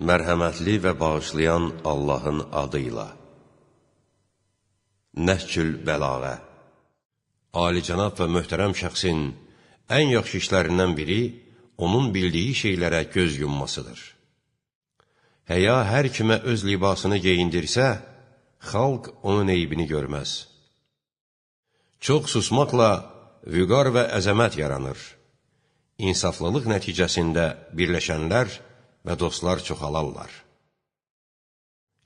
Mərhəmətli və bağışlayan Allahın adıyla. Nəhcül Bəlağə. Alicənab və möhtərəm şəxsin ən yaxşı işlərindən biri onun bildiyi şeylərə göz yummasıdır. Həya hər kimə öz libasını geyindirsə, xalq onun eybini görməz. Çox susmaqla vüqar və əzəmət yaranır. İnsaflılıq nəticəsində birləşənlər və dostlar çoxalarlar.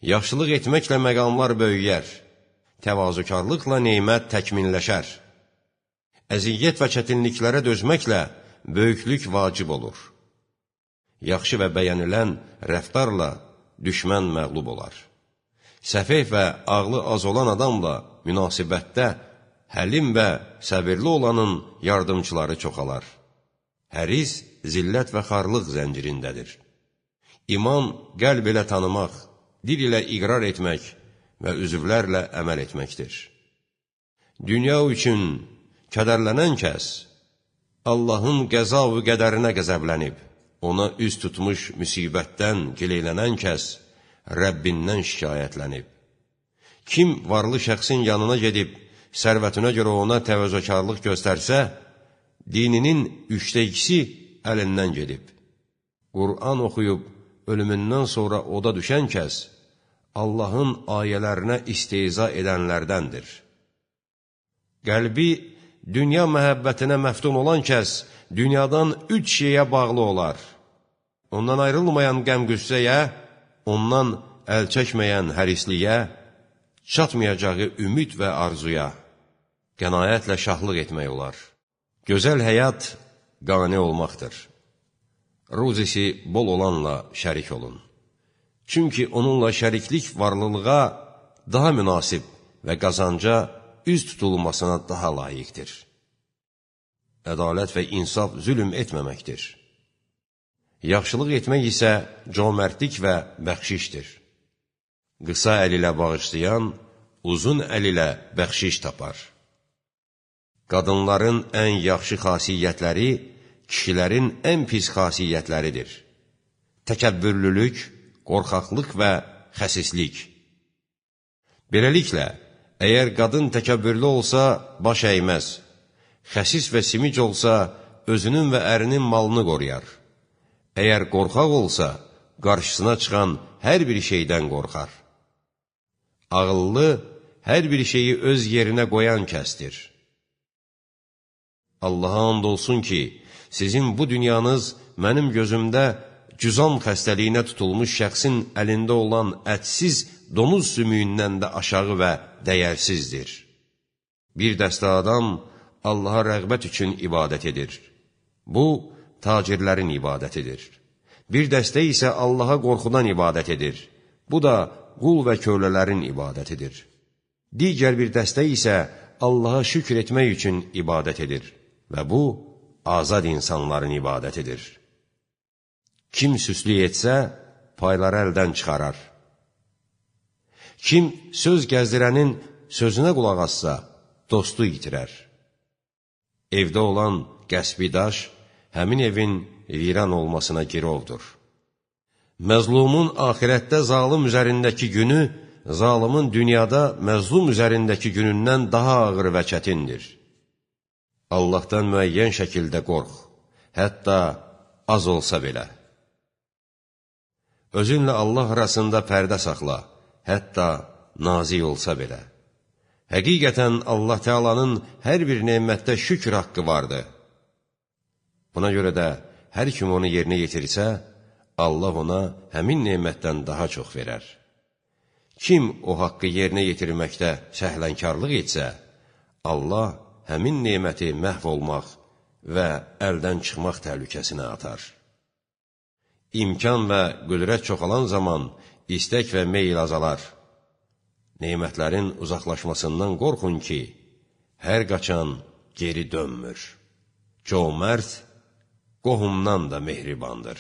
Yaxşılıq etməklə məqamlar böyüyər, təvazökarlıqla nemət təkminləşər. Əziyyət və çətinliklərə dözməklə böyüklük vacib olur. Yaxşı və bəyənilən rəftarla düşmən məğlub olar. Səfeh və ağlı az olan adamla münasibətdə həlim və səbirli olanın yardımçıları çoxalar. Həris zillət və xarlıq zəncirindədir. İman qəlb ilə tanımaq, dil ilə iqrar etmək və üzvlərlə əməl etməkdir. Dünya üçün kədərlənən kəs, Allahın qəza və qədərinə qəzəblənib, ona üz tutmuş müsibətdən gileylənən kəs, Rəbbindən şikayətlənib. Kim varlı şəxsin yanına gedib, sərvətinə görə ona təvəzzökarlıq göstərsə, dininin 2/3 əlindən gedib. Qur'an oxuyub, ölümündən sonra oda düşən kəs, Allahın ayələrinə istehza edənlərdəndir. Qəlbi dünya məhəbbətinə məftun olan kəs, dünyadan 3 şeyə bağlı olar. Ondan ayrılmayan qəm-qüssəyə, ondan əl çəkməyən hərisliyə, çatmayacağı ümid və arzuya, qənaətlə şahlıq etmək olar. Gözəl həyat qane olmaqdır. Ruzisi bol olanla şərik olun. Çünki onunla şəriklik varlılığa daha münasib və qazanca üz tutulmasına daha layiqdir. Ədalət və insaf zülm etməməkdir. Yaxşılıq etmək isə cömərtlik və bəxşişdir. Qısa əl ilə bağışlayan, uzun əl ilə bəxşiş tapar. Qadınların ən yaxşı xasiyyətləri, kişilərin ən pis xasiyyətləridir. Təkəbbürlülük, qorxaqlıq və xəsislik. Beləliklə, əgər qadın təkəbbürlü olsa, baş əyməz. Xəsis və simic olsa, özünün və ərinin malını qoruyar. Əgər qorxaq olsa, qarşısına çıxan hər bir şeydən qorxar. Ağıllı, hər bir şeyi öz yerinə qoyan kəsdir. Allaha and olsun ki, sizin bu dünyanız mənim gözümdə cüzam xəstəliyinə tutulmuş şəxsin əlində olan ətsiz donuz sümüyündən də aşağı və dəyərsizdir. Bir dəstə adam Allaha rəğbət üçün ibadət edir. Bu, tacirlərin ibadətidir. Bir dəstə isə Allaha qorxudan ibadət edir. Bu da qul və kölələrin ibadətidir. Digər bir dəstə isə Allaha şükür etmək üçün ibadət edir. Və bu, azad insanların ibadətidir. Kim süslük etsə, payları əldən çıxarar. Kim söz gəzdirənin sözünə qulaq assa, dostu itirər. Evdə olan qəsbi daş, həmin evin viran olmasına girovdur. Məzlumun axirətdə zalım üzərindəki günü, zalimin dünyada məzlum üzərindəki günündən daha ağır və çətindir. Allahdan müəyyən şəkildə qorx, hətta az olsa belə. Özünlə Allah arasında pərdə saxla, hətta nazik olsa belə. Həqiqətən Allah Teala'nın hər bir nemətdə şükür haqqı vardır. Buna görə də hər kim onu yerinə yetirsə, Allah ona həmin nemətdən daha çox verər. Kim o haqqı yerinə yetirməkdə səhlənkarlıq etsə, Allah həmin neməti məhv olmaq və əldən çıxmaq təhlükəsinə atar. İmkan və qüdrət çoxalan zaman istək və meyl azalar. Nemətlərin uzaqlaşmasından qorxun ki, hər qaçan geri dönmür. Cömert qohumdan da mehribandır.